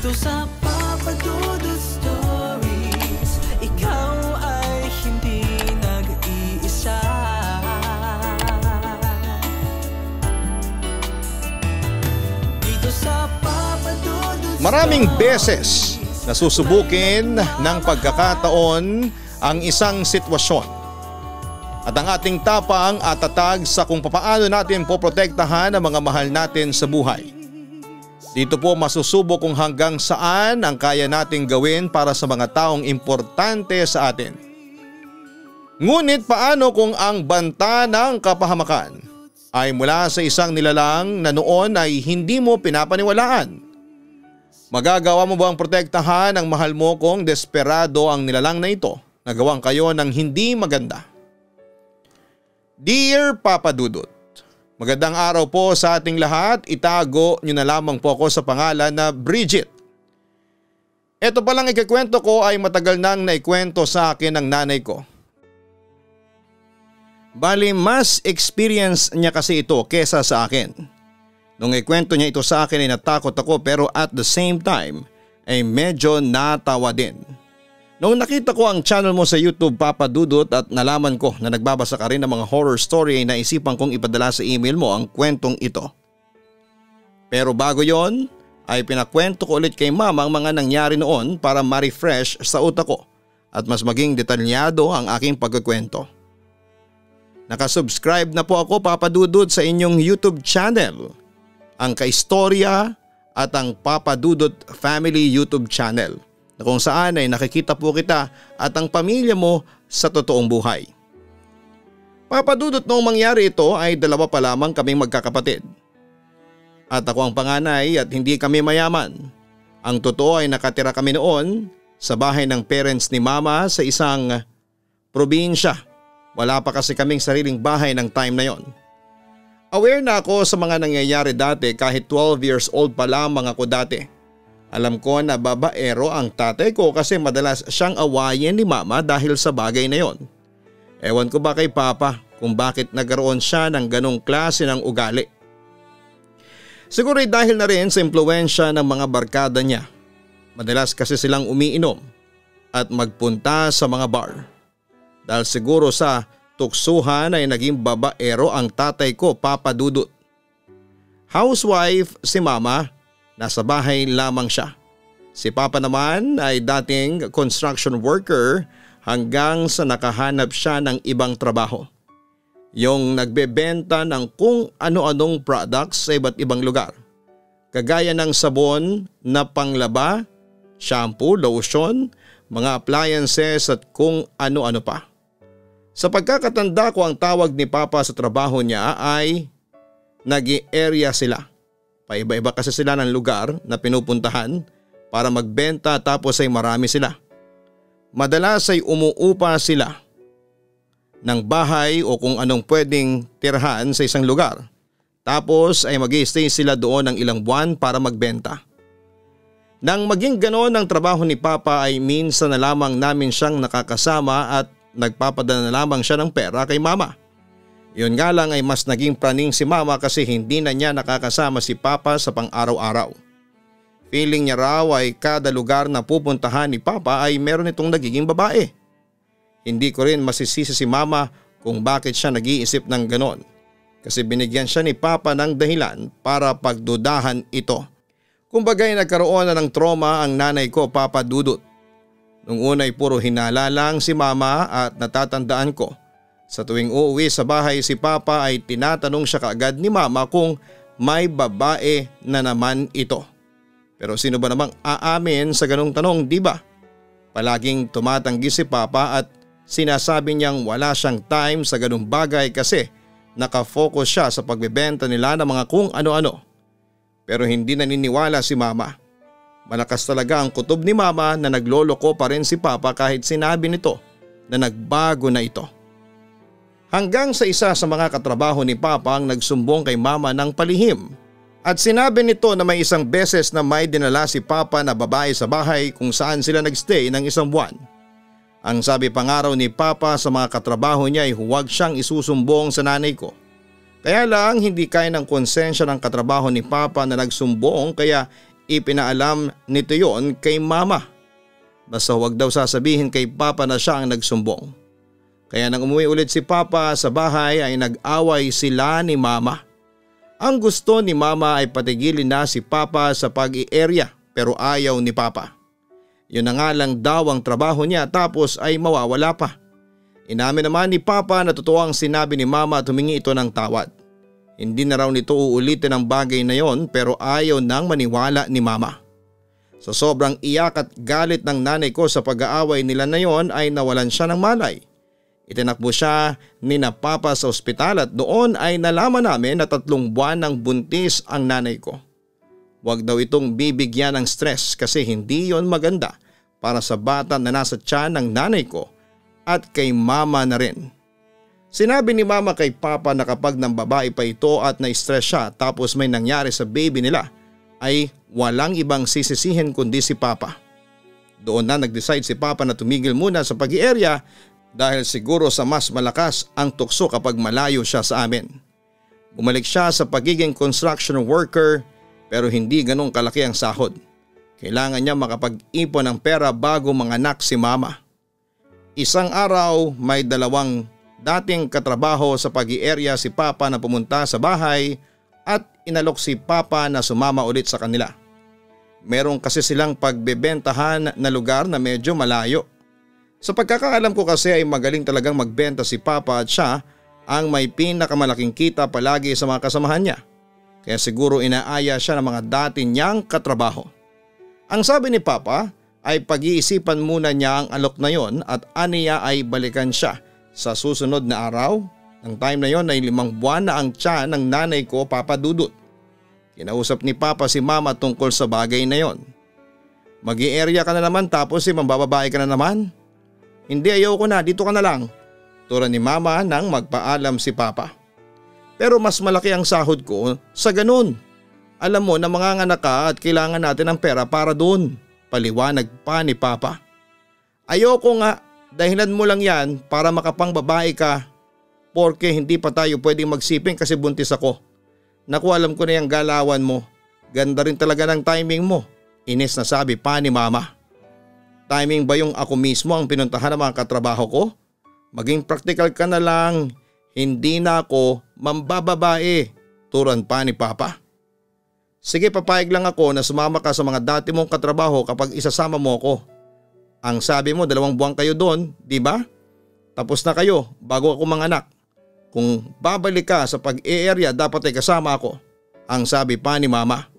Dito sa Papa Dudut Stories, ikaw ay hindi nag-iisa. Dito sa Papa Dudut Stories. Maraming beses nasusubukin ng pagkakataon ang isang sitwasyon. At ang ating tapang at tatag sa kung papaano natin poprotektahan ang mga mahal natin sa buhay. Dito po masusubok kung hanggang saan ang kaya nating gawin para sa mga taong importante sa atin. Ngunit paano kung ang banta ng kapahamakan ay mula sa isang nilalang na noon ay hindi mo pinapaniwalaan? Magagawa mo ba ang protektahan ang mahal mo kung desperado ang nilalang na ito na gawang kayo ng hindi maganda? Dear Papa Dudut, magandang araw po sa ating lahat. Itago nyo na lamang po ako sa pangalan na Bridget. Ito palang ikikwento ko ay matagal nang naikwento sa akin ng nanay ko. Bali mas experience niya kasi ito kesa sa akin. Nung ikwento niya ito sa akin ay natakot ako pero at the same time ay medyo natawa din. Nung nakita ko ang channel mo sa YouTube Papa Dudut at nalaman ko na nagbabasa ka rin ng mga horror story ay naisipan kong ipadala sa email mo ang kwentong ito. Pero bago yon ay pinakwento ko ulit kay mama ang mga nangyari noon para ma-refresh sa utak ko at mas maging detalyado ang aking pagkukwento. Nakasubscribe na po ako Papa Dudut sa inyong YouTube channel, ang Kaistorya at ang Papa Dudut Family YouTube channel na kung saan ay nakikita po kita at ang pamilya mo sa totoong buhay. Papa Dudut, noong mangyari ito ay dalawa pa lamang kaming magkakapatid. At ako ang panganay at hindi kami mayaman. Ang totoo ay nakatira kami noon sa bahay ng parents ni mama sa isang probinsya. Wala pa kasi kaming sariling bahay ng time na yon. Aware na ako sa mga nangyayari dati kahit 12 years old pa lamang ako dati. Alam ko na babaero ang tatay ko kasi madalas siyang awayin ni mama dahil sa bagay na yon. Ewan ko ba kay papa kung bakit nagkaroon siya ng ganong klase ng ugali. Siguro dahil na rin sa impluwensya ng mga barkada niya. Madalas kasi silang umiinom at magpunta sa mga bar. Dahil siguro sa tuksuhan ay naging babaero ang tatay ko Papa Dudut. Housewife si mama, nasa bahay lamang siya. Si papa naman ay dating construction worker hanggang sa nakahanap siya ng ibang trabaho. Yung nagbebenta ng kung ano-anong products sa iba't ibang lugar. Kagaya ng sabon na panglaba, shampoo, lotion, mga appliances at kung ano-ano pa. Sa pagkakatanda ko ang tawag ni Papa sa trabaho niya ay nag-i-area sila. Paiba-iba kasi sila ng lugar na pinupuntahan para magbenta tapos ay marami sila. Madalas ay umuupa sila ng bahay o kung anong pwedeng tirahan sa isang lugar. Tapos ay mag-i-stay sila doon ng ilang buwan para magbenta. Nang maging ganoon ang trabaho ni Papa ay minsan na lamang namin siyang nakakasama at nagpapadala na lamang siya ng pera kay mama. Yun nga lang ay mas naging praning si mama kasi hindi na niya nakakasama si Papa sa pang-araw-araw. Feeling niya raw ay kada lugar na pupuntahan ni Papa ay meron itong nagiging babae. Hindi ko rin masisisi si mama kung bakit siya nag-iisip ng ganon. Kasi binigyan siya ni Papa ng dahilan para pagdudahan ito. Kumbaga'y nagkaroon na ng trauma ang nanay ko Papa Dudut. Nung una ay puro hinala lang si mama at natatandaan ko. Sa tuwing uuwi sa bahay si Papa ay tinatanong siya kaagad ni mama kung may babae na naman ito. Pero sino ba namang aamin sa ganong tanong, di ba? Palaging tumatanggi si Papa at sinasabi niyang wala siyang time sa ganong bagay kasi nakafocus siya sa pagbebenta nila ng mga kung ano-ano. Pero hindi naniniwala si mama. Malakas talaga ang kutob ni mama na nagloloko pa rin si Papa kahit sinabi nito na nagbago na ito. Hanggang sa isa sa mga katrabaho ni Papa ang nagsumbong kay mama ng palihim. At sinabi nito na may isang beses na may dinala si Papa na babae sa bahay kung saan sila nagstay ng isang buwan. Ang sabi pangaraw ni Papa sa mga katrabaho niya ay huwag siyang isusumbong sa nanay ko. Kaya lang hindi kaya ng konsensya ng katrabaho ni Papa na nagsumbong kaya ipinaalam nito yon kay mama. Basta huwag daw sasabihin kay papa na siya ang nagsumbong. Kaya nang umuwi ulit si papa sa bahay ay nag-away sila ni mama. Ang gusto ni mama ay patigilin na si papa sa pag-i-area pero ayaw ni papa. Yun na nga lang daw ang trabaho niya tapos ay mawawala pa. Inamin naman ni papa na totoo ang sinabi ni mama at humingi ito ng tawad. Hindi na raw nito uulitin ang bagay na yon pero ayaw nang maniwala ni mama. Sa sobrang iyak at galit ng nanay ko sa pag-aaway nila na yon ay nawalan siya ng malay. Itinakbo siya ni na papa sa ospital at doon ay nalaman namin na 3 buwan ng buntis ang nanay ko. Huwag daw itong bibigyan ng stress kasi hindi yon maganda para sa bata na nasa tiyan ng nanay ko at kay mama na rin. Sinabi ni mama kay papa na kapag ng babae pa ito at na-stress siya tapos may nangyari sa baby nila ay walang ibang sisisihin kundi si papa. Doon na nag-decide si papa na tumigil muna sa pag-i-area dahil siguro sa mas malakas ang tukso kapag malayo siya sa amin. Bumalik siya sa pagiging construction worker pero hindi ganong kalaki ang sahod. Kailangan niya makapag-ipon ng pera bago manganak si mama. Isang araw may 2 dating katrabaho sa pag-i-area si papa na pumunta sa bahay at inalok si papa na sumama ulit sa kanila. Meron kasi silang pagbebentahan na lugar na medyo malayo. Sa pagkakaalam ko kasi ay magaling talagang magbenta si papa at siya ang may pinakamalaking kita palagi sa mga kasamahan niya. Kaya siguro inaaya siya ng mga dati niyang katrabaho. Ang sabi ni papa ay pag-iisipan muna niya ang alok na yon at aniya ay balikan siya sa susunod na araw. Ang time na yon ay 5 buwan na ang tiyan ng nanay ko, Papa Dudut. Kinausap ni papa si mama tungkol sa bagay na yon. Mag-i-area ka na naman tapos mambababae ka na naman? Hindi, ayoko na, dito ka na lang. Tura ni mama nang magpaalam si papa. Pero mas malaki ang sahod ko sa ganun. Alam mo na manganganak ka at kailangan natin ng pera para doon. Paliwanag pa ni papa. Ayoko nga, dahilan mo lang yan para makapangbabae ka. Porque hindi pa tayo pwedeng magsiping kasi buntis ako. Naku, alam ko na yung galawan mo. Ganda rin talaga ng timing mo. Inis na sabi pa ni mama. Timing ba yung ako mismo ang pinuntahan ng mga katrabaho ko? Maging practical ka na lang. Hindi na ako mambababae. Turan pa ni papa. Sige, papayag lang ako na sumama ka sa mga dati mong katrabaho kapag isasama mo ako. Ang sabi mo 2 buwan kayo doon, di ba? Tapos na kayo bago ako manganak. Kung babalik ka sa pag-i-area dapat ay kasama ako. Ang sabi pa ni mama.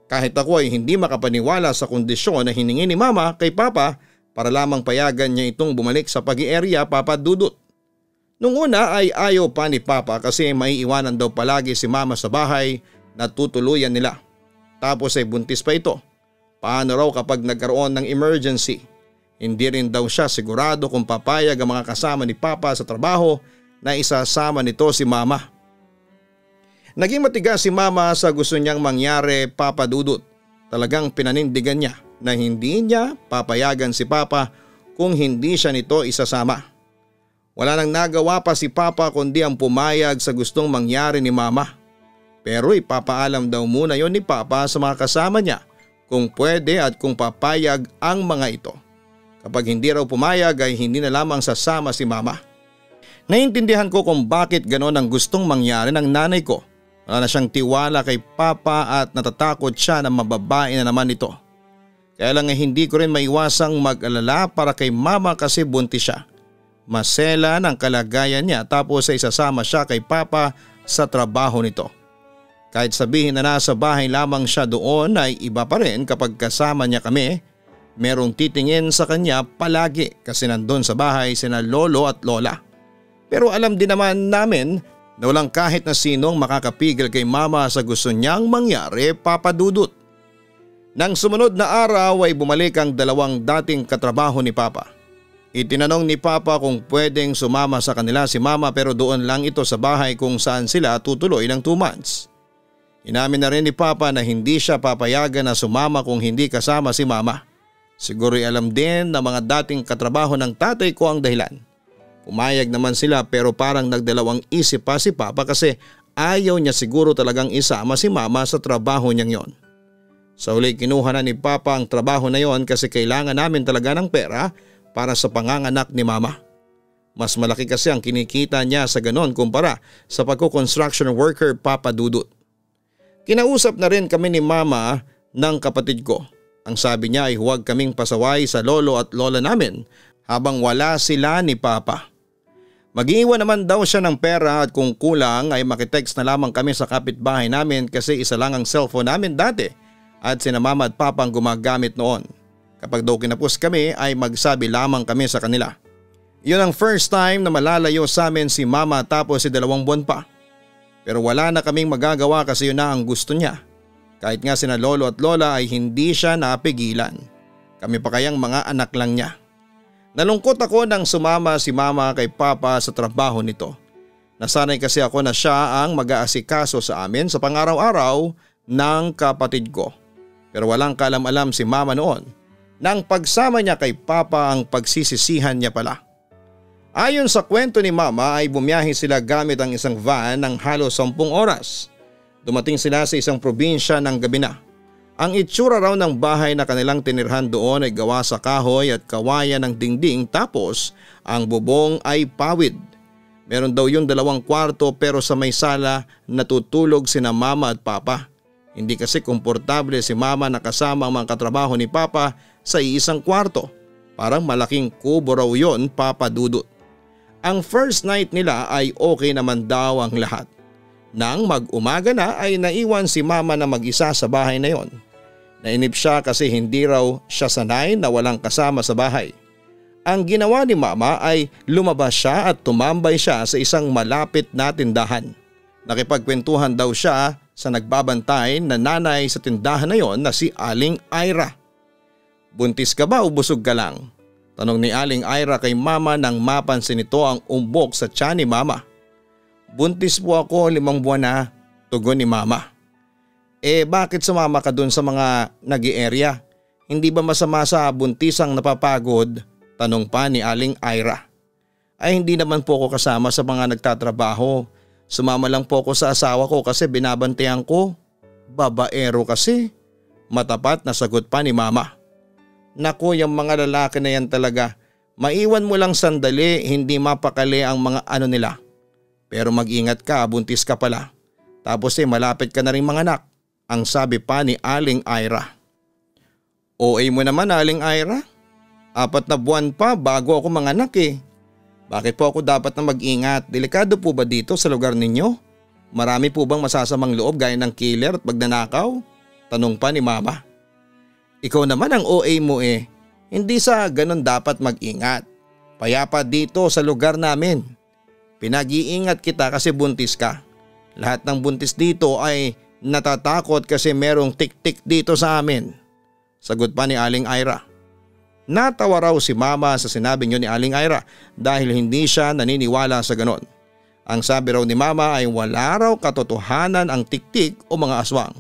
Kahit ako ay hindi makapaniwala sa kondisyon na hiningi ni mama kay papa para lamang payagan niya itong bumalik sa pag-i-area, Papa Dudut. Nung una ay ayaw pa ni papa kasi maiiwanan daw palagi si mama sa bahay na tutuluyan nila. Tapos ay buntis pa ito. Paano raw kapag nagkaroon ng emergency? Hindi rin daw siya sigurado kung papayag ang mga kasama ni papa sa trabaho na isasama nito si mama. Naging matigas si mama sa gusto niyang mangyari, Papa Dudut. Talagang pinanindigan niya na hindi niya papayagan si papa kung hindi siya nito isasama. Wala nang nagawa pa si papa kundi ang pumayag sa gustong mangyari ni mama. Pero ipapaalam daw muna yon ni papa sa mga kasama niya kung pwede at kung papayag ang mga ito. Kapag hindi raw pumayag ay hindi na lamang sasama si mama. Naintindihan ko kung bakit ganon ang gustong mangyari ng nanay ko. Wala na siyang tiwala kay papa at natatakot siya na mababae na naman ito. Kaya lang hindi ko rin maiwasang mag-alala para kay mama kasi buntis siya. Masela ng kalagayan niya tapos ay isasama siya kay papa sa trabaho nito. Kahit sabihin na nasa bahay lamang siya doon ay iba pa rin kapag kasama niya kami. Merong titingin sa kanya palagi kasi nandun sa bahay sina lolo at lola. Pero alam din naman namin na walang kahit na sinong makakapigil kay mama sa gusto niyang mangyari, Papa Dudut. Nang sumunod na araw ay bumalik ang 2 dating katrabaho ni papa. Itinanong ni papa kung pwedeng sumama sa kanila si mama pero doon lang ito sa bahay kung saan sila tutuloy ng 2 months. Inamin na rin ni papa na hindi siya papayagan na sumama kung hindi kasama si mama. Siguro'y alam din na mga dating katrabaho ng tatay ko ang dahilan. Pumayag naman sila pero parang nagdalawang isip pa si papa kasi ayaw niya siguro talagang isama si mama sa trabaho niyang yon. Sa huli kinuha na ni Papa ang trabaho na yon kasi kailangan namin talaga ng pera para sa panganganak ni Mama. Mas malaki kasi ang kinikita niya sa ganon kumpara sa pagko-construction worker, Papa Dudut. Kinausap na rin kami ni Mama ng kapatid ko. Ang sabi niya ay huwag kaming pasaway sa lolo at lola namin habang wala sila ni Papa. Mag-iwan naman daw siya ng pera at kung kulang ay makitext na lamang kami sa kapitbahay namin kasi isa lang ang cellphone namin dati at sina Mama at Papa ang gumagamit noon. Kapag daw kinapos kami ay magsabi lamang kami sa kanila. Yun ang first time na malalayo sa amin si Mama tapos si 2 buwan pa. Pero wala na kaming magagawa kasi yun na ang gusto niya. Kahit nga sina lolo at lola ay hindi siya napigilan. Kami pa kayang mga anak lang niya. Nalungkot ako nang sumama si Mama kay Papa sa trabaho nito. Nasanay kasi ako na siya ang mag-aasikaso sa amin sa pang-araw-araw ng kapatid ko. Pero walang kalam-alam si Mama noon nang pagsama niya kay Papa ang pagsisisihan niya pala. Ayon sa kwento ni Mama ay bumiyahe sila gamit ang isang van ng halos 10 oras. Dumating sila sa isang probinsya ng gabi na. Ang itsura raw ng bahay na kanilang tinirhan doon ay gawa sa kahoy at kawayan ng dingding tapos ang bubong ay pawid. Meron daw yung 2 kwarto pero sa may sala natutulog sina Mama at Papa. Hindi kasi komportable si Mama na kasama ang mga katrabaho ni Papa sa iisang kwarto. Parang malaking kubo raw yun, Papa Dudut. Ang first night nila ay okay naman daw ang lahat. Nang mag-umaga na ay naiwan si Mama na mag-isa sa bahay na yon. Nainip siya kasi hindi raw siya sanay na walang kasama sa bahay. Ang ginawa ni Mama ay lumabas siya at tumambay siya sa isang malapit na tindahan. Nakipagkwentuhan daw siya sa nagbabantay na nanay sa tindahan na yon na si Aling Ira. "Buntis ka ba o busog ka lang?" tanong ni Aling Ira kay Mama nang mapansin nito ang umbok sa tiyan ni Mama. "Buntis po ako, 5 buwan na," tugon ni Mama. Bakit sumama ka dun sa mga nag-i-area? Hindi ba masama sa buntisang napapagod?" tanong pa ni Aling Ira. Hindi naman po ako kasama sa mga nagtatrabaho. Sumama lang po ako sa asawa ko kasi binabantayan ko." "Babaero kasi," matapat na sagot pa ni Mama. "Naku, yung mga lalaki na yan talaga. Maiwan mo lang sandali, hindi mapakali ang mga ano nila. Pero mag-ingat ka, buntis ka pala. Tapos malapit ka na rin manganak," ang sabi pa ni Aling Ira. "OA mo naman, Aling Ira. 4 na buwan pa bago ako manganak eh. Bakit po ako dapat na mag-ingat? Delikado po ba dito sa lugar ninyo? Marami po bang masasamang loob gaya ng killer at magnanakaw?" tanong pa ni Mama. "Ikaw naman ang OA mo eh. Hindi sa ganon dapat mag-ingat. Payapa dito sa lugar namin. Pinag-iingat kita kasi buntis ka. Lahat ng buntis dito ay natatakot kasi merong tik-tik dito sa amin," sagot pa ni Aling Ira. Natawa raw si Mama sa sinabing yun ni Aling Ira dahil hindi siya naniniwala sa ganon. Ang sabi raw ni Mama ay wala raw katotohanan ang tik-tik o mga aswang.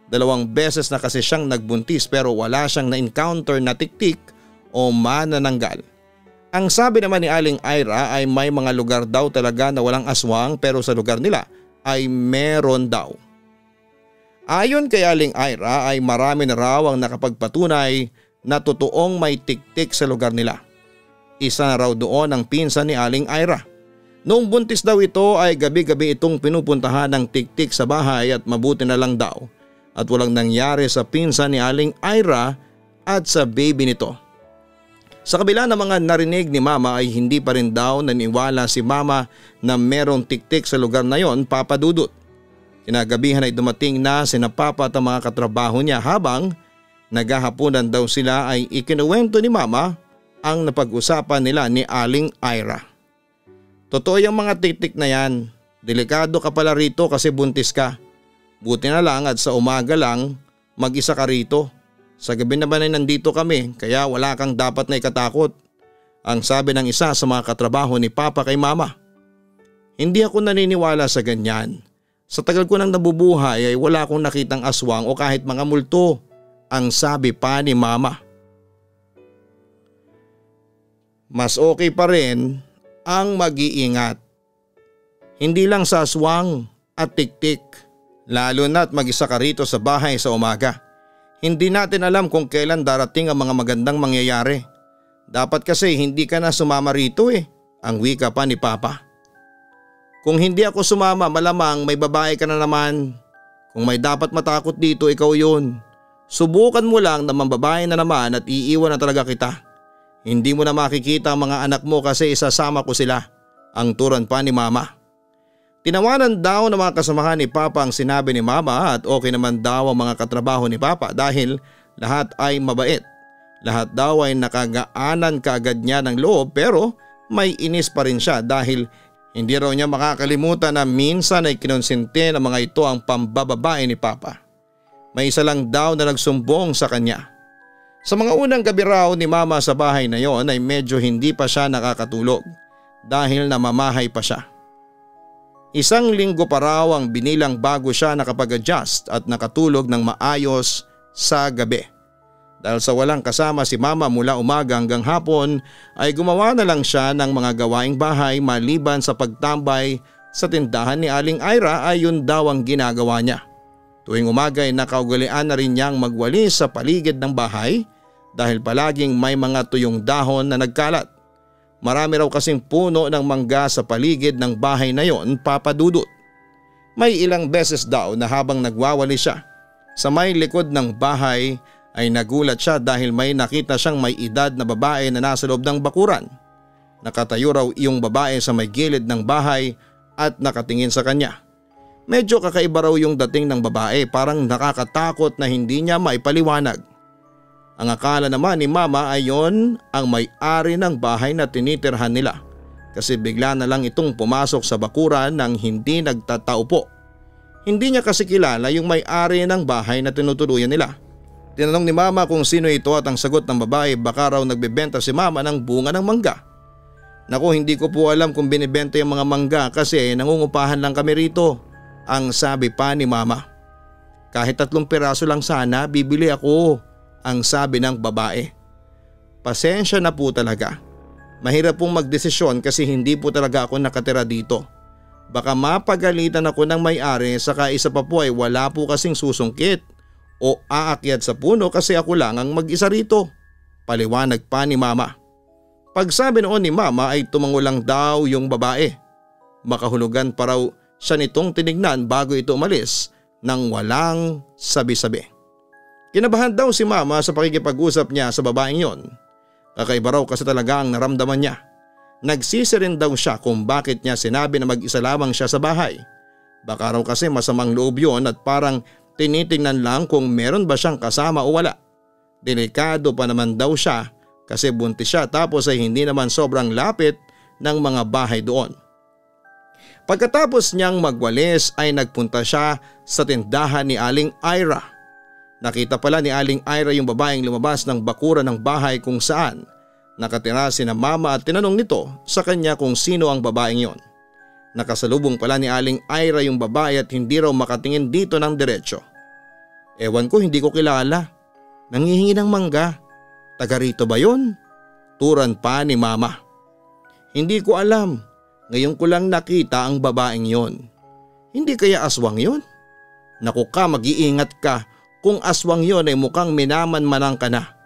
2 beses na kasi siyang nagbuntis pero wala siyang na-encounter na tik-tik o manananggal. Ang sabi naman ni Aling Ira ay may mga lugar daw talaga na walang aswang pero sa lugar nila ay meron daw. Ayon kay Aling Ira ay marami na raw ang nakapagpatunay na totoong may tik-tik sa lugar nila. Isa na raw doon ang pinsan ni Aling Ira. Noong buntis daw ito ay gabi-gabi itong pinupuntahan ng tik-tik sa bahay at mabuti na lang daw at walang nangyari sa pinsan ni Aling Ira at sa baby nito. Sa kabila ng mga narinig ni Mama ay hindi pa rin daw naniwala si Mama na merong tik-tik sa lugar na yon, Papa Dudut. Kinagabihan ay dumating na sina Papa at ang mga katrabaho niya habang naghahaponan daw sila ay ikinuwento ni Mama ang napag-usapan nila ni Aling Ira. "Totoo yung mga tik-tik na yan. Delikado ka pala rito kasi buntis ka. Buti na lang at sa umaga lang mag-isa ka rito. Sa gabi naman ay nandito kami kaya wala kang dapat na ikatakot," ang sabi ng isa sa mga katrabaho ni Papa kay Mama. "Hindi ako naniniwala sa ganyan. Sa tagal ko nang nabubuhay ay wala akong nakitang aswang o kahit mga multo," ang sabi pa ni Mama. Mas okay pa rin ang mag-iingat. Hindi lang sa aswang at tik-tik. Lalo na't mag-isa ka rito sa bahay sa umaga. Hindi natin alam kung kailan darating ang mga magandang mangyayari. Dapat kasi hindi ka na sumama rito ang wika pa ni Papa. Kung hindi ako sumama malamang may babae ka na naman. Kung may dapat matakot dito ikaw yun. Subukan mo lang na mambabae na naman at iiwan na talaga kita. Hindi mo na makikita ang mga anak mo kasi isasama ko sila. Ang turan pa ni Mama. Tinawanan daw ng mga kasamahan ni Papa ang sinabi ni Mama at okay naman daw ang mga katrabaho ni Papa dahil lahat ay mabait. Lahat daw ay nakagaanan kaagad niya ng loob pero may inis pa rin siya dahil hindi raw niya makakalimutan na minsan ay kinonsente ng mga ito ang pambababae ni Papa. May isa lang daw na nagsumbong sa kanya. Sa mga unang gabi raw ni Mama sa bahay na yon ay medyo hindi pa siya nakakatulog dahil namamahay pa siya. Isang linggo pa raw ang binilang bago siya nakapag-adjust at nakatulog ng maayos sa gabi. Dahil sa walang kasama si Mama mula umaga hanggang hapon ay gumawa na lang siya ng mga gawaing bahay maliban sa pagtambay sa tindahan ni Aling Ira ay yun daw ang ginagawa niya. Tuwing umaga ay nakaugalian na rin niyang magwalis sa paligid ng bahay dahil palaging may mga tuyong dahon na nagkalat. Marami raw kasing puno ng mangga sa paligid ng bahay na yon, Papa Dudut. May ilang beses daw na habang nagwawali siya sa may likod ng bahay ay nagulat siya dahil may nakita siyang may edad na babae na nasa loob ng bakuran. Nakatayo raw iyong babae sa may gilid ng bahay at nakatingin sa kanya. Medyo kakaiba raw yung dating ng babae, parang nakakatakot na hindi niya maipaliwanag. Ang akala naman ni Mama ay yon ang may-ari ng bahay na tinitirhan nila kasi bigla na lang itong pumasok sa bakuran nang hindi nagtataupo. Hindi niya kasi kilala yung may-ari ng bahay na tinutuluyan nila. Tinanong ni Mama kung sino ito at ang sagot ng babae baka raw nagbebenta si Mama ng bunga ng mangga. Naku, hindi ko po alam kung binibenta yung mga mangga kasi nangungupahan lang kami rito, ang sabi pa ni Mama. Kahit 3 piraso lang sana bibili ako, ang sabi ng babae. Pasensya na po talaga. Mahirap pong magdesisyon kasi hindi po talaga ako nakatira dito. Baka mapagalitan ako ng may-ari saka isa pa po ay wala po kasing susungkit o aakyat sa puno kasi ako lang ang mag-isa rito. Paliwanag pa ni Mama. Pagsabi noon ni Mama ay tumango lang daw yung babae. Makahulugan pa raw siya nitong tinignan bago ito umalis nang walang sabi-sabi. Kinabahan daw si Mama sa pakikipag-usap niya sa babaeng yon. Kakaiba raw kasi talaga ang naramdaman niya. Nagsisi rin daw siya kung bakit niya sinabi na mag-isa lamang siya sa bahay. Baka raw kasi masamang loob yon at parang tinitingnan lang kung meron ba siyang kasama o wala. Delikado pa naman daw siya kasi buntis siya tapos ay hindi naman sobrang lapit ng mga bahay doon. Pagkatapos niyang magwalis ay nagpunta siya sa tindahan ni Aling Ira. Nakita pala ni Aling Ira yung babaeng lumabas ng bakuran ng bahay kung saan nakatira sina Mama at tinanong nito sa kanya kung sino ang babaeng yon. Nakasalubong pala ni Aling Ira yung babae at hindi raw makatingin dito ng diretsyo. Ewan ko, hindi ko kilala. Nanghihingi ng mangga. Taga rito ba yon? Turan pa ni Mama. Hindi ko alam. Ngayon ko lang nakita ang babaeng yon. Hindi kaya aswang yon? Naku ka, mag-iingat ka. Kung aswang yon ay mukhang minamanmanang ka na.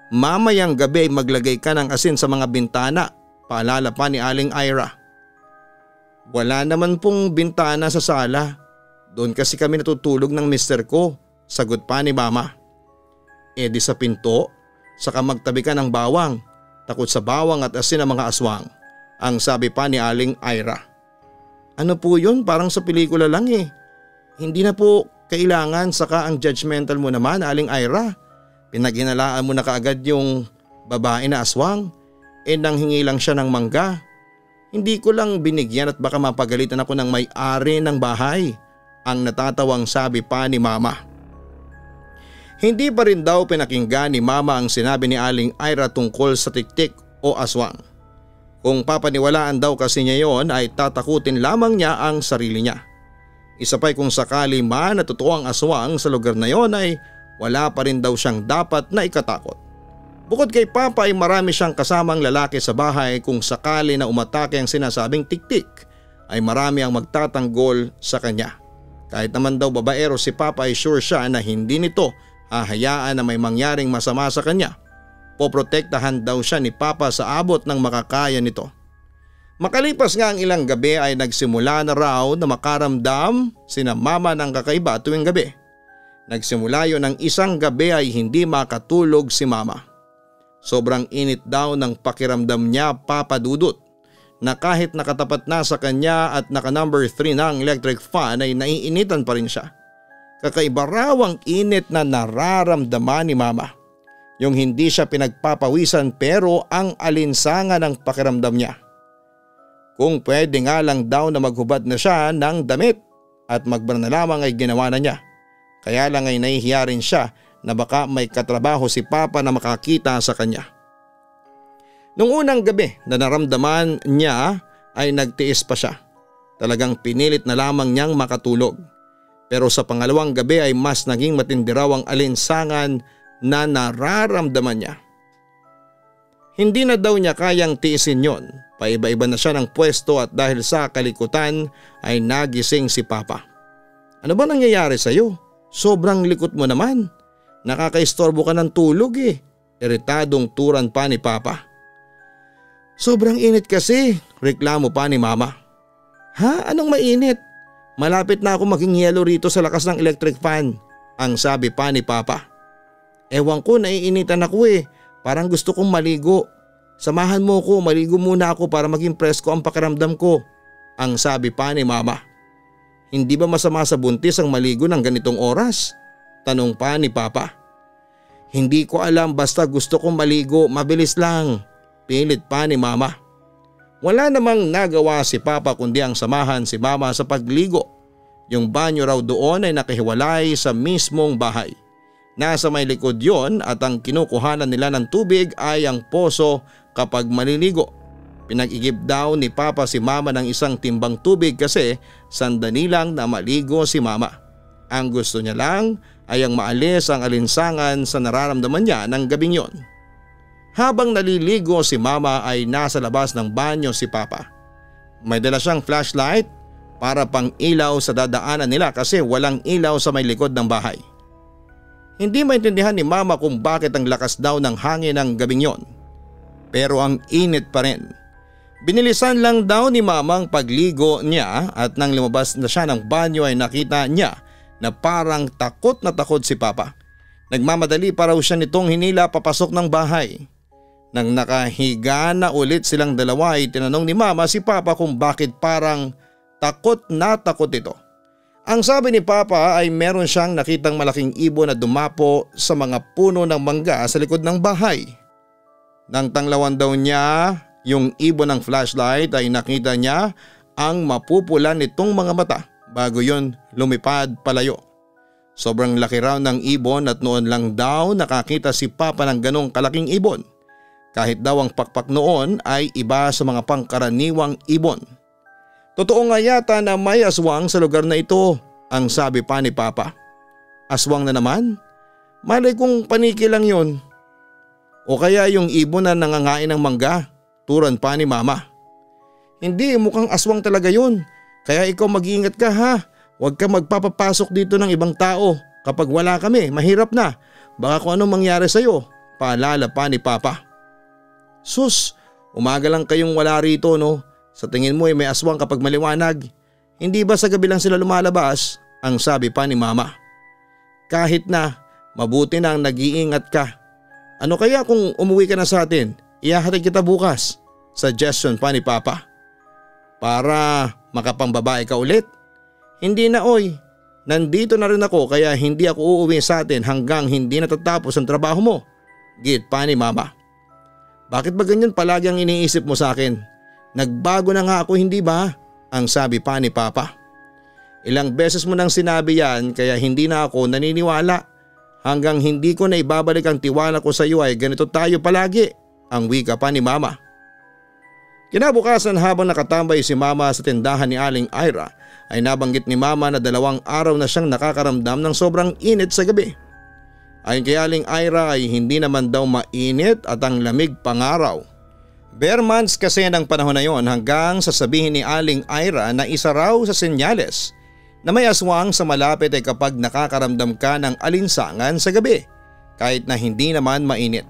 Mamayang gabi ay maglagay ka ng asin sa mga bintana, paalala pa ni Aling Ira. Wala naman pong bintana sa sala. Doon kasi kami natutulog ng mister ko, sagot pa ni Mama. E di sa pinto, saka magtabi ka ng bawang, takot sa bawang at asin ang mga aswang, ang sabi pa ni Aling Ira. Ano po yun? Parang sa pelikula lang eh. Hindi na po kailangan, saka ang judgmental mo naman, Aling Ira. Pinaghinalaan mo na kaagad yung babae na aswang. Nanghingi lang siya ng mangga. Hindi ko lang binigyan at baka mapagalitan ako ng may-ari ng bahay, ang natatawang sabi pa ni Mama. Hindi pa rin daw pinakinggan ni Mama ang sinabi ni Aling Ira tungkol sa tiktik o aswang. Kung papaniwalaan daw kasi niya yon ay tatakutin lamang niya ang sarili niya. Isa pa'y kung sakali man na totoo ang aswang sa lugar na yon ay wala pa rin daw siyang dapat na ikatakot. Bukod kay Papa ay marami siyang kasamang lalaki sa bahay kung sakali na umatake ang sinasabing tiktik ay marami ang magtatanggol sa kanya. Kahit naman daw babaero si Papa ay sure siya na hindi nito hahayaan na may mangyaring masama sa kanya. Poprotektahan daw siya ni Papa sa abot ng makakaya nito. Makalipas nga ang ilang gabi ay nagsimula na raw na makaramdam sina Mama ng kakaiba tuwing gabi. Nagsimula yon ng isang gabi ay hindi makatulog si Mama. Sobrang init daw ng pakiramdam niya, Papa Dudut, na kahit nakatapat na sa kanya at naka number 3 na ang electric fan ay naiinitan pa rin siya. Kakaiba raw ang init na nararamdaman ni Mama. Yung hindi siya pinagpapawisan pero ang alinsangan ng pakiramdam niya. Kung pwede nga lang daw na maghubad na siya ng damit at magbara na lamang ay ginawa na niya. Kaya lang ay nahihiya rin siya na baka may katrabaho si Papa na makakita sa kanya. Nung unang gabi na naramdaman niya ay nagtiis pa siya. Talagang pinilit na lamang niyang makatulog. Pero sa pangalawang gabi ay mas naging matindi raw ang alinsangan na nararamdaman niya. Hindi na daw niya kayang tiisin yon. Paiba-iba na siya ng pwesto at dahil sa kalikutan ay nagising si Papa. Ano ba nangyayari sa iyo? Sobrang likot mo naman. Nakakaistorbo ka ng tulog eh. Iritadong turan pa ni Papa. Sobrang init kasi, reklamo pa ni Mama. Ha? Anong mainit? Malapit na ako maging yelo rito sa lakas ng electric fan, ang sabi pa ni Papa. Ewan ko, naiinitan ako eh. Parang gusto kong maligo. Samahan mo ko, maligo muna ako para maging presko ang pakiramdam ko, ang sabi pa ni Mama. Hindi ba masama sa buntis ang maligo ng ganitong oras? Tanong pa ni Papa. Hindi ko alam, basta gusto kong maligo, mabilis lang, pilit pa ni Mama. Wala namang nagawa si Papa kundi ang samahan si Mama sa pagligo. Yung banyo raw doon ay nakahiwalay sa mismong bahay. Nasa may likod yon at ang kinukuhanan nila ng tubig ay ang poso kapag maliligo. Pinag-igib daw ni Papa si Mama ng isang timbang tubig kasi sandali lang na maligo si Mama. Ang gusto niya lang ay ang maalis ang alinsangan sa nararamdaman niya ng gabing yon. Habang naliligo si Mama ay nasa labas ng banyo si Papa. May dala siyang flashlight para pang ilaw sa dadaanan nila kasi walang ilaw sa may likod ng bahay. Hindi maintindihan ni Mama kung bakit ang lakas daw ng hangin ng gabing yon. Pero ang init pa rin. Binilisan lang daw ni Mama ang pagligo niya at nang lumabas na siya ng banyo ay nakita niya na parang takot na takot si Papa. Nagmamadali pa raw siya nitong hinila papasok ng bahay. Nang nakahiga na ulit silang dalawa ay tinanong ni Mama si Papa kung bakit parang takot na takot ito. Ang sabi ni Papa ay meron siyang nakitang malaking ibon na dumapo sa mga puno ng mangga sa likod ng bahay. Nang tanglawan daw niya yung ibon ng flashlight ay nakita niya ang mapupula nitong mga mata bago yon lumipad palayo. Sobrang laki raw ng ibon at noon lang daw nakakita si Papa ng ganong kalaking ibon. Kahit daw ang pakpak noon ay iba sa mga pangkaraniwang ibon. Totoo nga yata na may aswang sa lugar na ito, ang sabi pa ni Papa. Aswang na naman? Malay kong paniki lang yon. O kaya yung ibon na nangangain ng mangga, turan pa ni Mama. Hindi, mukhang aswang talaga yon. Kaya ikaw mag-iingat ka ha. Huwag ka magpapapasok dito ng ibang tao. Kapag wala kami, mahirap na. Baka kung anong mangyari sa'yo, paalala pa ni Papa. Sus, umaga lang kayong wala rito no. Sa tingin mo ay may aswang kapag maliwanag. Hindi ba sa gabi lang sila lumalabas? Ang sabi pa ni Mama. Kahit na, mabuti na ang nag-iingat ka. Ano kaya kung umuwi ka na sa atin? Ihahatid kita bukas. Suggestion pa ni Papa. Para makapambabae ka ulit? Hindi na oy. Nandito na rin ako kaya hindi ako uuwi sa atin hanggang hindi natatapos ang trabaho mo. Git pa ni Mama. Bakit ba ganyan palagi ang iniisip mo sa akin? Nagbago na nga ako hindi ba? Ang sabi pa ni Papa. Ilang beses mo nang sinabi yan kaya hindi na ako naniniwala. Hanggang hindi ko na ibabalik ang tiwala ko sa iyo ay ganito tayo palagi. Ang wika pa ni Mama. Kinabukasan habang nakatambay si Mama sa tindahan ni Aling Ira ay nabanggit ni Mama na 2 araw na siyang nakakaramdam ng sobrang init sa gabi. Ayon kay Aling Ira ay hindi naman daw mainit at ang lamig pangaraw. Bare months kasi ng panahon na yon hanggang sasabihin ni Aling Ira na isa raw sa senyales na may aswang sa malapit ay kapag nakakaramdam ka ng alinsangan sa gabi kahit na hindi naman mainit.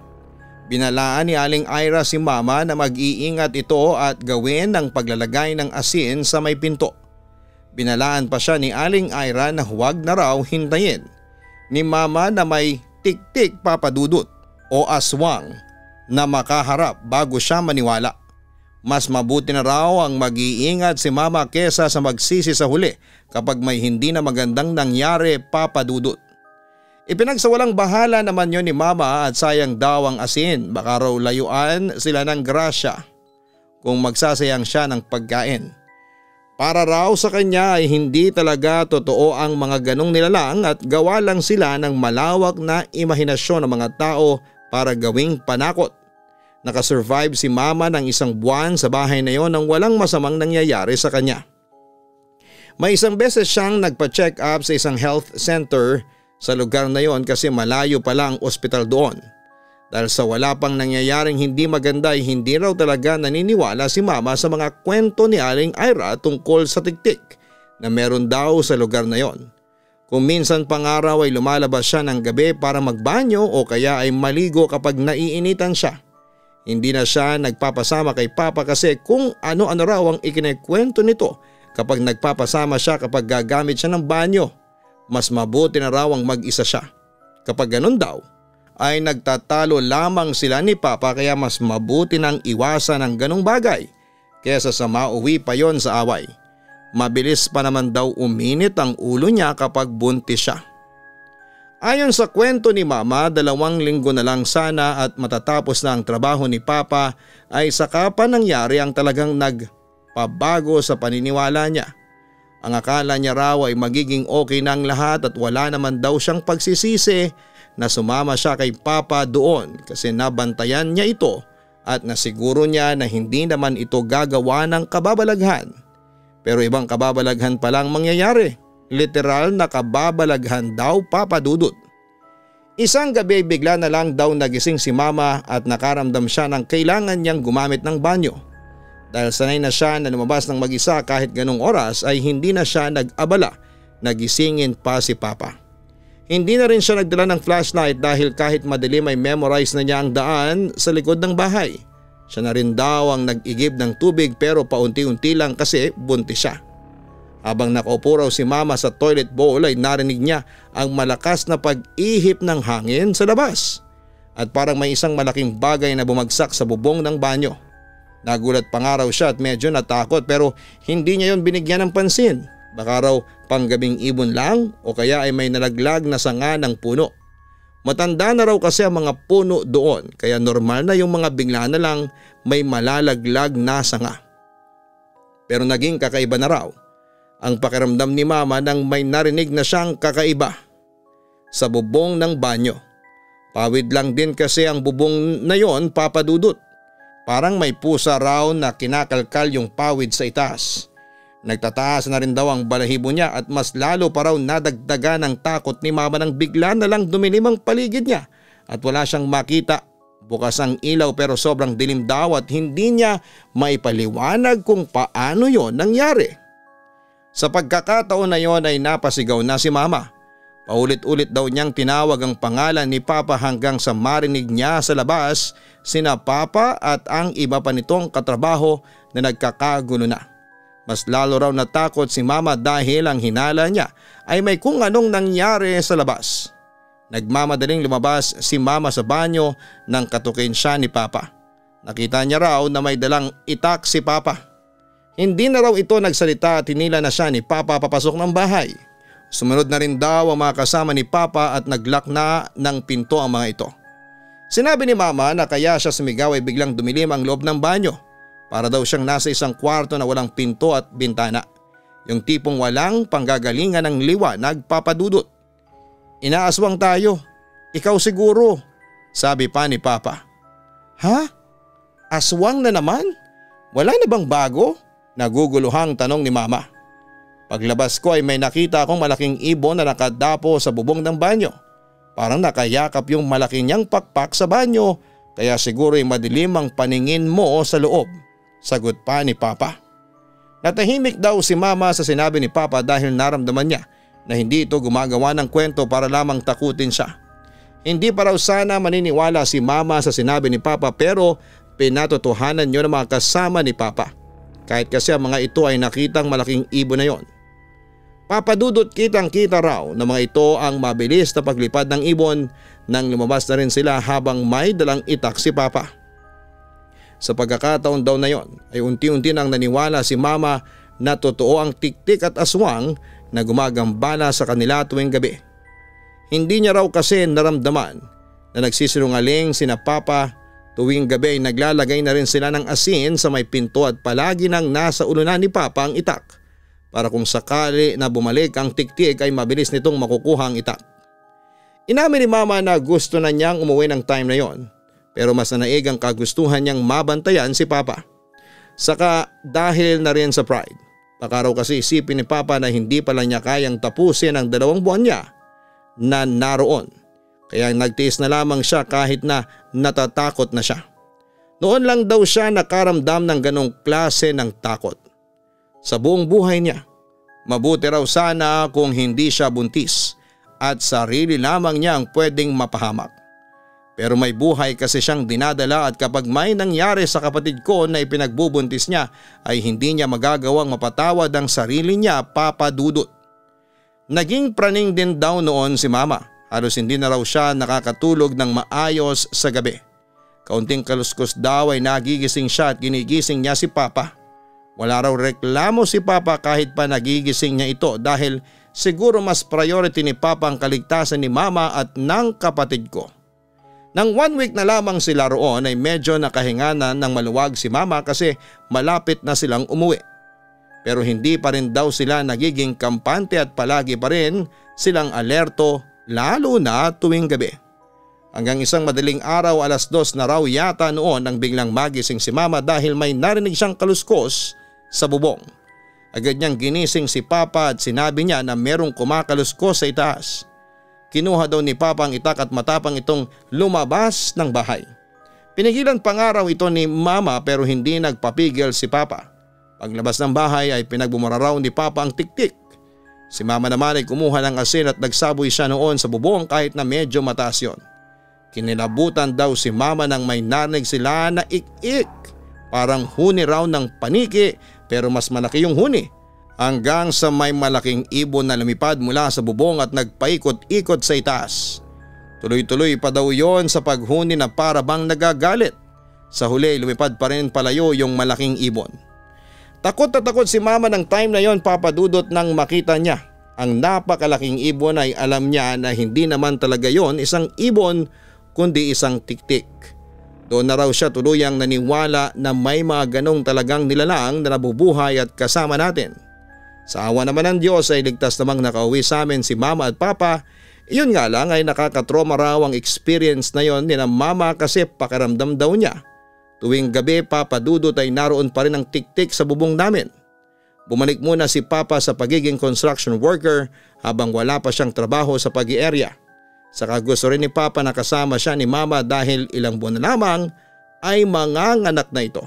Binalaan ni Aling Ira si Mama na mag-iingat ito at gawin ang paglalagay ng asin sa may pinto. Binalaan pa siya ni Aling Ira na huwag na raw hintayin ni Mama na may tik-tik Papa Dudut o aswang na makaharap bago siya maniwala. Mas mabuti na raw ang mag-iingat si Mama kesa sa magsisi sa huli kapag may hindi na magandang nangyari Papa Dudut. Ipinagsawalang bahala naman yon ni Mama at sayang daw ang asin, baka raw layuan sila ng grasya kung magsasayang siya ng pagkain. Para raw sa kanya ay hindi talaga totoo ang mga ganong nilalang at gawa lang sila ng malawak na imahinasyon ng mga tao para gawing panakot. Nakasurvive si Mama ng 1 buwan sa bahay na yon nang walang masamang nangyayari sa kanya. May 1 beses siyang nagpa-check up sa isang health center sa lugar na yon kasi malayo pala ang ospital doon. Dahil sa wala pang nangyayaring hindi maganda ay hindi raw talaga naniniwala si Mama sa mga kwento ni Aling Ira tungkol sa tiktik na meron daw sa lugar na yon. Kung minsan pang araw ay lumalabas siya ng gabi para magbanyo o kaya ay maligo kapag naiinitan siya. Hindi na siya nagpapasama kay Papa kasi kung ano-ano raw ang ikinikwento nito kapag nagpapasama siya kapag gagamit siya ng banyo. Mas mabuti na raw ang mag-isa siya. Kapag ganun daw ay nagtatalo lamang sila ni Papa kaya mas mabuti nang iwasan ang ganung bagay kesa sa mauwi pa yon sa away. Mabilis pa naman daw uminit ang ulo niya kapag buntis siya. Ayon sa kwento ni Mama, 2 linggo na lang sana at matatapos na ang trabaho ni Papa ay saka pa nangyari ang talagang nagpabago sa paniniwala niya. Ang akala niya raw ay magiging okay na ang lahat at wala naman daw siyang pagsisisi na sumama siya kay Papa doon kasi nabantayan niya ito at nasiguro niya na hindi naman ito gagawa ng kababalaghan. Pero ibang kababalaghan palang mangyayari. Literal na kababalaghan daw Papa Dudut. Isang gabi bigla na lang daw nagising si Mama at nakaramdam siya ng kailangan niyang gumamit ng banyo. Dahil sanay na siya na lumabas ng mag-isa kahit ganong oras ay hindi na siya nag-abala na gisingin pa si Papa. Hindi na rin siya nagdala ng flashlight dahil kahit madilim ay memorize na niya ang daan sa likod ng bahay. Siya na rin daw ang nag-igib ng tubig pero paunti-unti lang kasi buntis siya. Habang nakaupo raw si Mama sa toilet bowl ay narinig niya ang malakas na pag-ihip ng hangin sa labas. At parang may isang malaking bagay na bumagsak sa bubong ng banyo. Nagulat pa nga raw siya at medyo natakot pero hindi niya yon binigyan ng pansin. Baka raw panggabing ibon lang o kaya ay may nalaglag na sanga ng puno. Matanda na raw kasi ang mga puno doon kaya normal na yung mga bigla na lang may malalaglag na sanga. Pero naging kakaiba na raw ang pakiramdam ni Mama nang may narinig na siyang kakaiba sa bubong ng banyo. Pawid lang din kasi ang bubong na yon Papa Dudut. Parang may pusa raw na kinakalkal yung pawid sa itaas. Nagtataas na rin daw ang balahibo niya at mas lalo pa raw nadagdagan ng takot ni Mama nang bigla na lang dumilim ang paligid niya at wala siyang makita. Bukas ang ilaw pero sobrang dilim daw at hindi niya maipaliwanag kung paano yon nangyari. Sa pagkakataon na yon ay napasigaw na si Mama. Paulit-ulit daw niyang tinawag ang pangalan ni Papa hanggang sa marinig niya sa labas sina Papa at ang iba pa nitong katrabaho na nagkakagulo na. Mas lalo raw natakot si Mama dahil ang hinala niya ay may kung anong nangyari sa labas. Nagmamadaling lumabas si Mama sa banyo nang katukin siya ni Papa. Nakita niya raw na may dalang itak si Papa. Hindi na raw ito nagsalita at hinila na siya ni Papa papasok ng bahay. Sumunod na rin daw ang mga kasama ni Papa at naglock na ng pinto ang mga ito. Sinabi ni Mama na kaya siya sumigaw ay biglang dumilim ang loob ng banyo. Para daw siyang nasa isang kwarto na walang pinto at bintana. Yung tipong walang panggagalingan ng liwanag Papa Dudut. Inaaswang tayo. Ikaw siguro, sabi pa ni Papa. Ha? Aswang na naman? Wala na bang bago? Naguguluhang tanong ni Mama. Paglabas ko ay may nakita akong malaking ibon na nakadapo sa bubong ng banyo. Parang nakayakap yung malaki niyang pakpak sa banyo kaya siguro ay madilim ang paningin mo sa loob. Sagot pa ni Papa. Natahimik daw si Mama sa sinabi ni Papa dahil naramdaman niya na hindi ito gumagawa ng kwento para lamang takutin siya. Hindi pa raw sana maniniwala si Mama sa sinabi ni Papa pero pinatotohanan niyo ng mga kasama ni Papa. Kahit kasi ang mga ito ay nakitang malaking ibon na yon. Papa Dudut, kitang kita raw na mga ito ang mabilis na paglipad ng ibon nang lumabas na rin sila habang may dalang itak si Papa. Sa pagkakataon daw na yon ay unti-unti nang naniwala si Mama na totoo ang tiktik at aswang na gumagambala sa kanila tuwing gabi. Hindi niya raw kasi naramdaman na nagsisinungaling sina Papa. Tuwing gabi ay naglalagay na rin sila ng asin sa may pinto at palagi nang nasa ulunan ni Papa ang itak para kung sakali na bumalik ang tiktik ay mabilis nitong makukuha ang itak. Inamin ni Mama na gusto na niyang umuwi ng time na yon pero mas nanaig ang kagustuhan niyang mabantayan si Papa. Saka dahil na rin sa pride, baka raw kasi isipin ni Papa na hindi pala niya kayang tapusin ang 2 buwan niya na naroon. Kaya nagtiis na lamang siya kahit na natatakot na siya. Noon lang daw siya nakaramdam ng ganong klase ng takot. Sa buong buhay niya, mabuti raw sana kung hindi siya buntis at sarili lamang niya ang pwedeng mapahamak. Pero may buhay kasi siyang dinadala at kapag may nangyari sa kapatid ko na ipinagbubuntis niya ay hindi niya magagawang mapatawad ang sarili niya, Papa Dudut. Naging praning din daw noon si Mama. Halos hindi na raw siya nakakatulog ng maayos sa gabi. Kaunting kaluskos daw ay nagigising siya at ginigising niya si Papa. Wala raw reklamo si Papa kahit pa nagigising niya ito dahil siguro mas priority ni Papa ang kaligtasan ni Mama at ng kapatid ko. Nang 1 week na lamang sila roon ay medyo nakahinganan ng maluwag si Mama kasi malapit na silang umuwi. Pero hindi pa rin daw sila nagiging kampante at palagi pa rin silang alerto lalo na tuwing gabi. Hanggang isang madaling araw 2:00 na raw yata noon nang biglang magising si Mama dahil may narinig siyang kaluskos sa bubong. Agad niyang ginising si Papa at sinabi niya na merong kumakaluskos sa itaas. Kinuha daw ni Papa ang itak at matapang itong lumabas ng bahay. Pinigilan pa nga raw ito ni Mama pero hindi nagpapigil si Papa. Paglabas ng bahay ay pinagbumura raw ni Papa ang tiktik. Si Mama naman ay kumuha ng asin at nagsaboy siya noon sa bubong kahit na medyo mataas yon. Kinilabutan daw si Mama nang may narinig sila na ik-ik. Parang huni raw ng paniki pero mas malaki yung huni. Hanggang sa may malaking ibon na lumipad mula sa bubong at nagpaikot-ikot sa itaas. Tuloy-tuloy pa daw yon sa paghuni na para bang nagagalit. Sa huli lumipad pa rin palayo yung malaking ibon. Takot na takot si Mama ng time na yon, Papa Dudut, nang makita niya ang napakalaking ibon ay alam niya na hindi naman talaga yon isang ibon kundi isang tiktik. Doon na raw siya tuluyang naniwala na may mga ganong talagang nilalang na nabubuhay at kasama natin. Sa awa naman ng Diyos ay ligtas namang nakauwi sa amin si Mama at Papa. Iyon nga lang ay nakakatroma raw ang experience na yon ni na Mama kasi pakiramdam daw niya. Tuwing gabi, Papa Dudut, ay naroon pa rin ang tiktik sa bubong namin. Bumalik muna si Papa sa pagiging construction worker habang wala pa siyang trabaho sa pag-i-area. Saka gusto rin ni Papa na kasama siya ni Mama dahil ilang buwan na lamang ay manganganak na ito.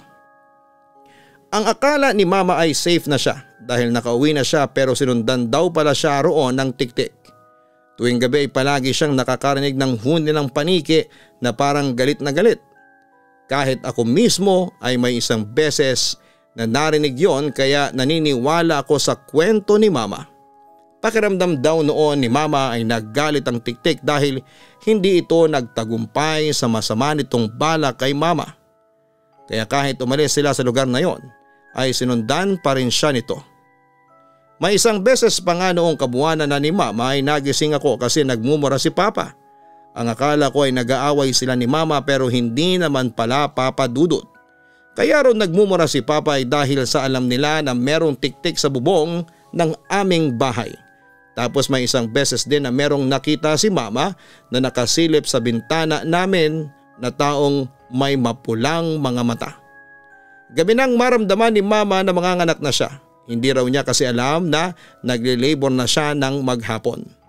Ang akala ni Mama ay safe na siya dahil nakauwi na siya pero sinundan daw pala siya roon ng tiktik. Tuwing gabi ay palagi siyang nakakarinig ng huni ng paniki na parang galit na galit. Kahit ako mismo ay may isang beses na narinig yon kaya naniniwala ako sa kwento ni Mama. Pakiramdam daw noon ni Mama ay naggalit ang tiktik dahil hindi ito nagtagumpay sa masama nitong balak kay Mama. Kaya kahit umalis sila sa lugar na yon ay sinundan pa rin siya nito. May isang beses pa nga noong kabuwanan na ni Mama ay nagising ako kasi nagmumura si Papa. Ang akala ko ay nag-aaway sila ni Mama pero hindi naman pala, Papa Dudut. Kaya ron nagmumura si Papa ay dahil sa alam nila na merong tiktik sa bubong ng aming bahay. Tapos may isang beses din na merong nakita si Mama na nakasilip sa bintana namin na taong may mapulang mga mata. Gabi nang maramdaman ni Mama na manganganak na siya. Hindi raw niya kasi alam na nagle-labor na siya ng maghapon.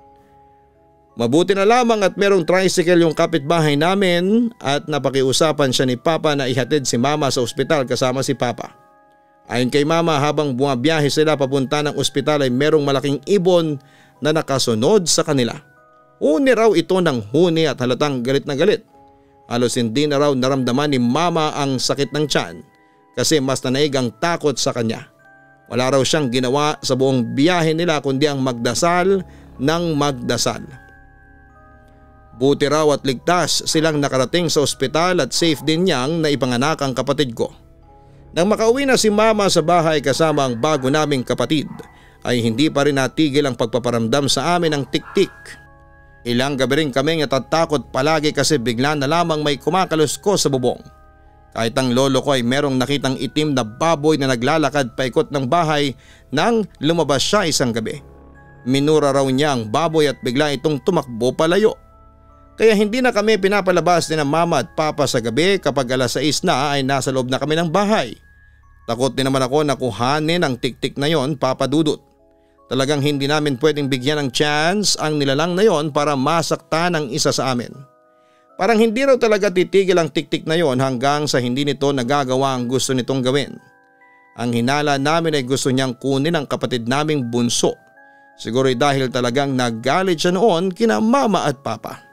Mabuti na lamang at merong tricycle yung kapitbahay namin at napakiusapan siya ni Papa na ihatid si Mama sa ospital kasama si Papa. Ayon kay mama, habang bumabiyahe sila papunta ng ospital ay merong malaking ibon na nakasunod sa kanila. Huni raw ito ng huni at halatang galit na galit. Halos hindi na raw naramdaman ni mama ang sakit ng tiyan kasi mas nanaig ang takot sa kanya. Wala raw siyang ginawa sa buong biyahe nila kundi ang magdasal ng magdasal. Buti raw at ligtas silang nakarating sa ospital at safe din niyang naipanganak ang kapatid ko. Nang makauwi na si mama sa bahay kasama ang bago naming kapatid ay hindi pa rin natigil ang pagpaparamdam sa amin ng tik-tik. Ilang gabi rin kaming natatakot palagi kasi bigla na lamang may kumakalusko sa bubong. Kahit ang lolo ko ay merong nakitang itim na baboy na naglalakad paikot ng bahay nang lumabas siya isang gabi. Minura raw niya ang baboy at bigla itong tumakbo palayo. Kaya hindi na kami pinapalabas ni ng mama at papa sa gabi kapag alas 6 na ay nasa loob na kami ng bahay. Takot din naman ako na kuhanin ang tik-tik na yon, Papa Dudut. Talagang hindi namin pwedeng bigyan ng chance ang nilalang na yon para masaktan ang isa sa amin. Parang hindi raw talaga titigil ang tik-tik na yon hanggang sa hindi nito nagagawa ang gusto nitong gawin. Ang hinala namin ay gusto niyang kunin ang kapatid naming bunso. Siguro'y dahil talagang nagalit siya noon kina mama at papa.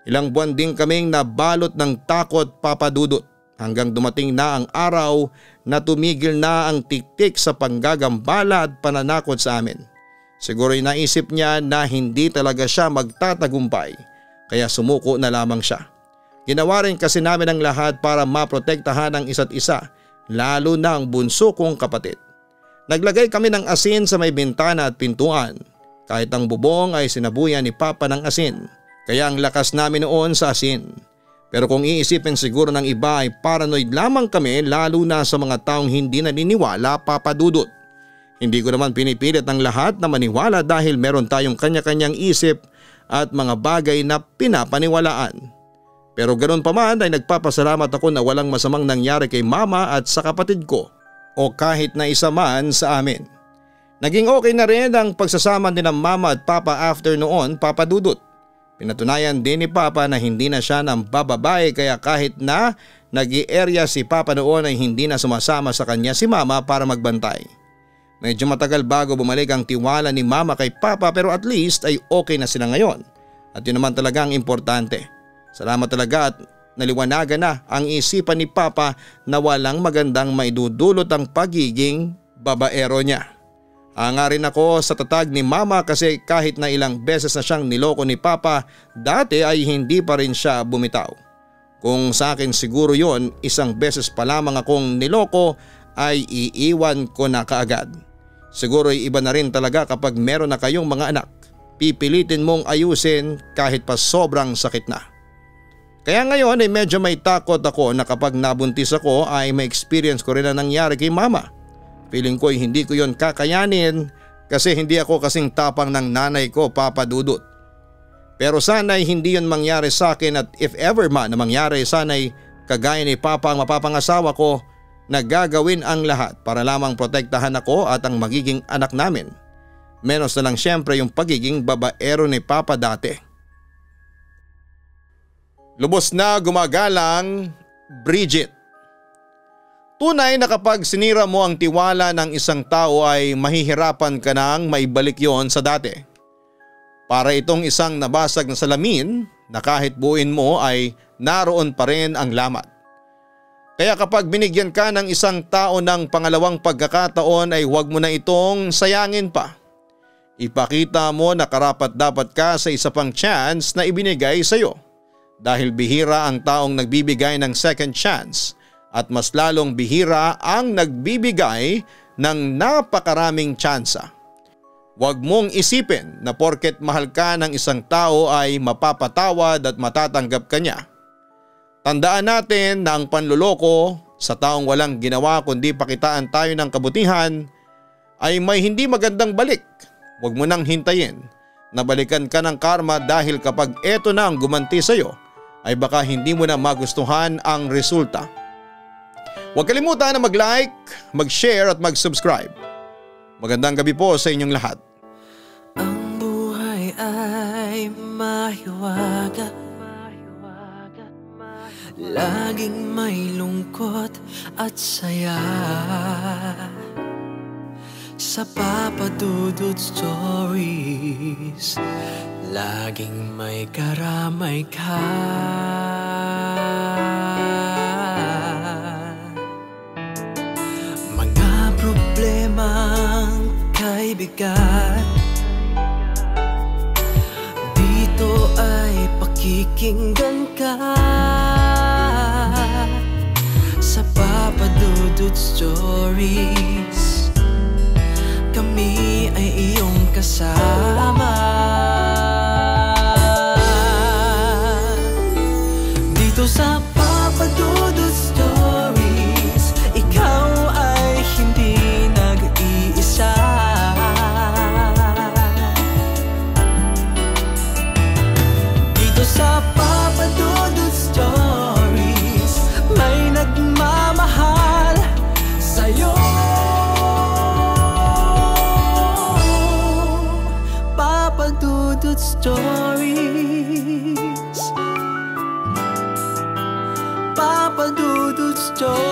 Ilang buwan din kaming nabalot ng takot, Papa Dudut, hanggang dumating na ang araw na tumigil na ang tik-tik sa panggagambala at pananakot sa amin. Siguro'y naisip niya na hindi talaga siya magtatagumpay, kaya sumuko na lamang siya. Ginawa rin kasi namin ang lahat para maprotektahan ang isa't isa, lalo na ang bunso kong kapatid. Naglagay kami ng asin sa may bintana at pintuan. Kahit ang bubong ay sinabuyan ni Papa ng asin. Kaya ang lakas namin noon sa asin. Pero kung iisipin siguro ng iba ay paranoid lamang kami, lalo na sa mga taong hindi naniniwala, Papa Dudut. Hindi ko naman pinipilit ang lahat na maniwala dahil meron tayong kanya-kanyang isip at mga bagay na pinapaniwalaan. Pero ganoon pa man ay nagpapasalamat ako na walang masamang nangyari kay mama at sa kapatid ko o kahit na isa man sa amin. Naging okay na rin ang pagsasama din ng mama at papa after noon, Papa Dudut. Pinatunayan din ni Papa na hindi na siya ng bababae kaya kahit na nag-i-area si Papa noon ay hindi na sumasama sa kanya si Mama para magbantay. Medyo matagal bago bumalik ang tiwala ni Mama kay Papa pero at least ay okay na sila ngayon. At yun naman talaga ang importante. Salamat talaga at naliwanagan na ang isipan ni Papa na walang magandang maidudulot ang pagiging babaero niya. Anga rin ako sa tatag ni mama kasi kahit na ilang beses na siyang niloko ni Papa, dati ay hindi pa rin siya bumitaw. Kung sa akin siguro yon, isang beses pa lamang akong niloko ay iiwan ko na kaagad. Siguro ay iba na rin talaga kapag meron na kayong mga anak. Pipilitin mong ayusin kahit pa sobrang sakit na. Kaya ngayon ay medyo may takot ako na kapag nabuntis ako ay may experience ko rin na nangyari kay mama. Feeling ko ay hindi ko yon kakayanin kasi hindi ako kasing tapang ng nanay ko, Papa Dudut. Pero sana'y hindi yon mangyari sa akin at if ever man na mangyari sana'y kagaya ni Papa ang mapapangasawa ko na gagawin ang lahat para lamang protektahan ako at ang magiging anak namin. Menos na lang syempre yung pagiging babaero ni Papa dati. Lubos na gumagalang, Bridget. Tunay na kapag sinira mo ang tiwala ng isang tao ay mahihirapan ka nang maibalik yon sa dati. Para itong isang nabasag na salamin na kahit buuin mo ay naroon pa rin ang lamat. Kaya kapag binigyan ka ng isang tao ng pangalawang pagkakataon ay huwag mo na itong sayangin pa. Ipakita mo na karapat dapat ka sa isa pang chance na ibinigay sa iyo. Dahil bihira ang taong nagbibigay ng second chance. At mas lalong bihira ang nagbibigay ng napakaraming tsansa. Huwag mong isipin na porket mahal ka ng isang tao ay mapapatawad at matatanggap ka niya. Tandaan natin na ang panluloko sa taong walang ginawa kundi pakitaan tayo ng kabutihan ay may hindi magandang balik. Huwag mo nang hintayin na balikan ka ng karma dahil kapag eto na ang gumanti sa iyo ay baka hindi mo na magustuhan ang resulta. Huwag kalimutan na mag-like, mag-share at mag-subscribe. Magandang gabi po sa inyong lahat. Ang buhay ay mahiwaga, laging may lungkot at saya. Sa Papa Dudut Stories, laging may karamay ka. Mga problemang kay bigat, dito ay pakikinggan ka. Sa Papa Dudut Stories, kami ay iyong kasama. Dito sa Papa Dudut Stories, ikaw ay hindi nag-iisa. Dito sa Papa Dudut Stories, may nagmamahal sa'yo. Papa Dudut Stories, Papa Dudut Stories,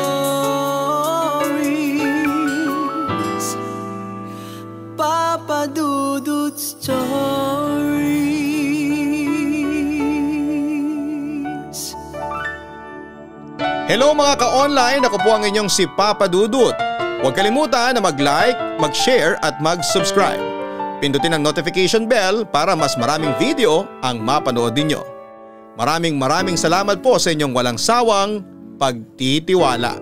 Papa Dudut Stories. Hello mga ka-online, ako po ang inyong si Papa Dudut. Huwag kalimutan na mag-like, mag-share at mag-subscribe. Pindutin ang notification bell para mas maraming video ang mapanood ninyo. Maraming salamat po sa inyong walang sawang pagtitiwala.